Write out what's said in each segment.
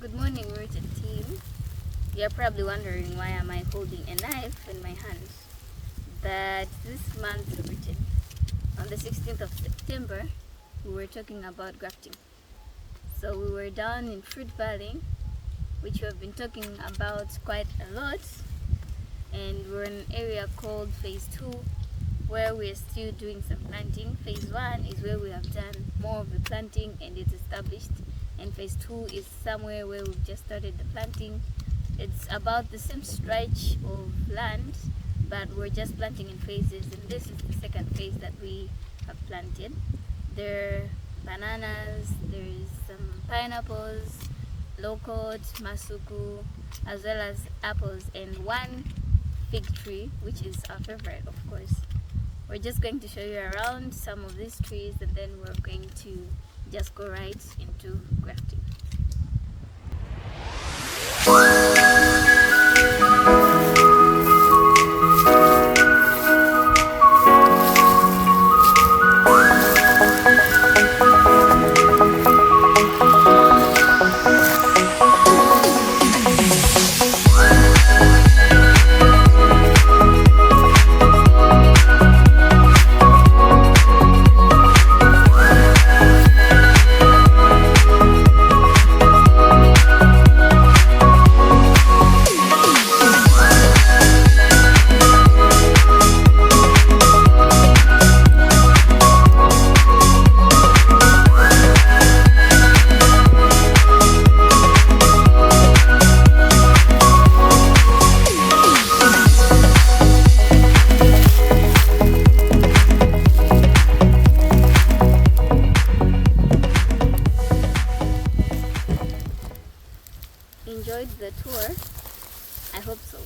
Good morning, rooted team. You're probably wondering why am I holding a knife in my hand. But this month, rooted, on the 16th of September, we were talking about grafting. So we were down in Fruit Valley, which we have been talking about quite a lot, and we're in an area called Phase 2, where we're still doing some planting. Phase 1 is where we have done more of the planting and it's established, and Phase 2 is somewhere where we've just started the planting. It's about the same stretch of land, but we're just planting in phases, and this is the second phase that we have planted. There are bananas, there's some pineapples, locust, masuku, as well as apples, and one fig tree, which is our favorite, of course. We're just going to show you around some of these trees, and then we're going to just go right into grafting. Enjoyed the tour? I hope so.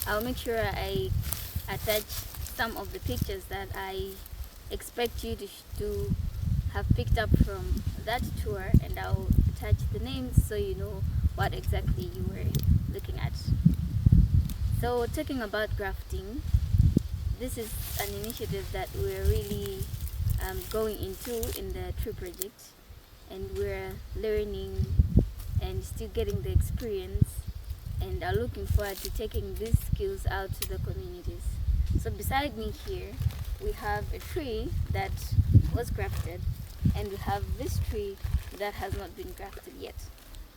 I'll make sure I attach some of the pictures that I expect you to have picked up from that tour, and I'll attach the names so you know what exactly you were looking at. So talking about grafting, this is an initiative that we're really going into in the tree project, and we're learning and still getting the experience, and are looking forward to taking these skills out to the communities. So beside me here we have a tree that was grafted, and we have this tree that has not been grafted yet.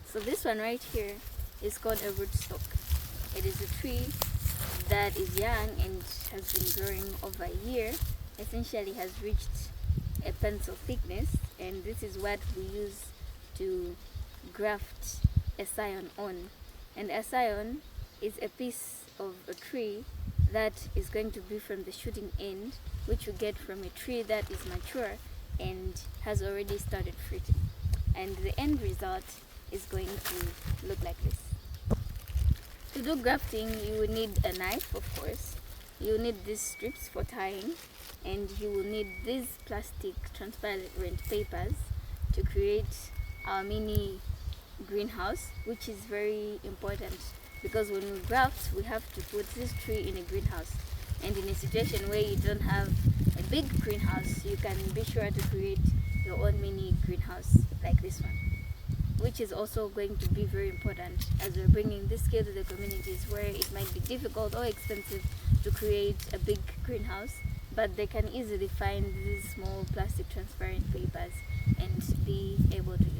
So this one right here is called a rootstock. It is a tree that is young and has been growing over a year, essentially has reached a pencil thickness, and this is what we use to graft a scion on. And a scion is a piece of a tree that is going to be from the shooting end, which you get from a tree that is mature and has already started fruiting. And the end result is going to look like this. To do grafting, you will need a knife, of course. You will need these strips for tying, and you will need these plastic transparent papers to create our mini greenhouse, which is very important because when we graft, we have to put this tree in a greenhouse. And in a situation where you don't have a big greenhouse, you can be sure to create your own mini greenhouse like this one, which is also going to be very important as we're bringing this skill to the communities where it might be difficult or expensive to create a big greenhouse, but they can easily find these small plastic transparent papers and be able to use.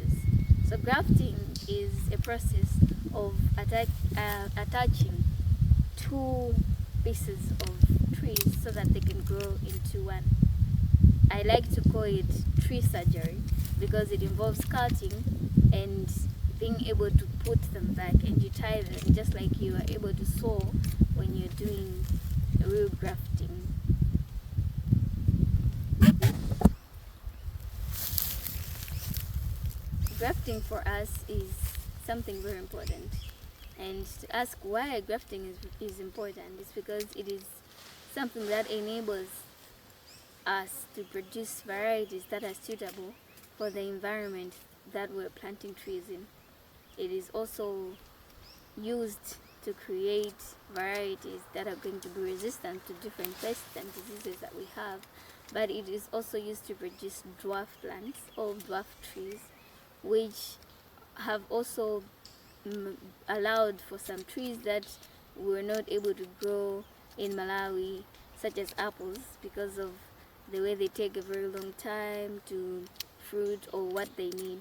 So grafting is a process of attaching two pieces of trees so that they can grow into one. I like to call it tree surgery because it involves cutting and being able to put them back, and you tie them just like you are able to sew when you're doing real grafting. Grafting for us is something very important, and to ask why grafting is important is because it is something that enables us to produce varieties that are suitable for the environment that we're planting trees in. It is also used to create varieties that are going to be resistant to different pests and diseases that we have, but it is also used to produce dwarf plants or dwarf trees, which have also allowed for some trees that were not able to grow in Malawi, such as apples, because of the way they take a very long time to fruit or what they need.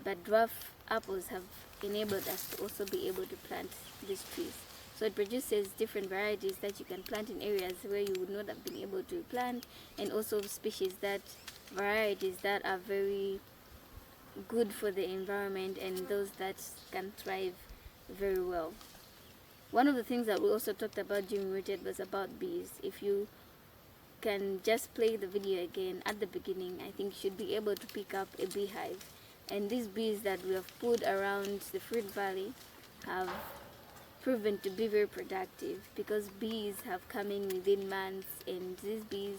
But dwarf apples have enabled us to also be able to plant these trees. So it produces different varieties that you can plant in areas where you would not have been able to plant, and also varieties that are very good for the environment and those that can thrive very well. One of the things that we also talked about during Rooted was about bees. If you can just play the video again at the beginning, I think you should be able to pick up a beehive. And these bees that we have put around the fruit valley have proven to be very productive, because bees have come in within months, and these bees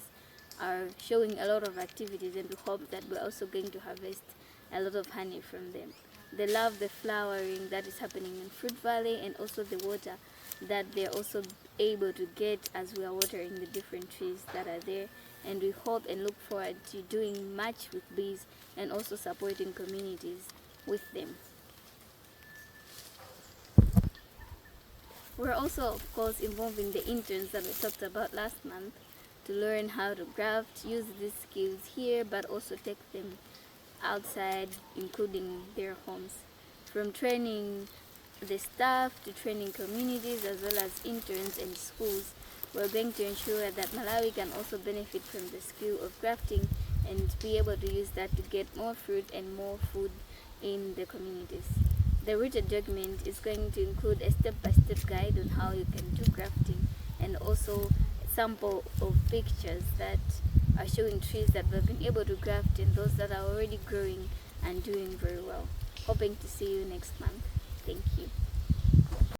are showing a lot of activities, and we hope that we're also going to harvest a lot of honey from them. They love the flowering that is happening in Fruit Valley, and also the water that they're also able to get as we are watering the different trees that are there. And we hope and look forward to doing much with bees and also supporting communities with them. We're also, of course, involving the interns that we talked about last month to learn how to graft, use these skills here, but also take them outside, including their homes. From training the staff to training communities as well as interns and schools, we're going to ensure that Malawi can also benefit from the skill of grafting and be able to use that to get more fruit and more food in the communities. The Rooted document is going to include a step-by-step guide on how you can do grafting, and also a sample of pictures that are showing trees that we've been able to graft and those that are already growing and doing very well. Hoping to see you next month. Thank you.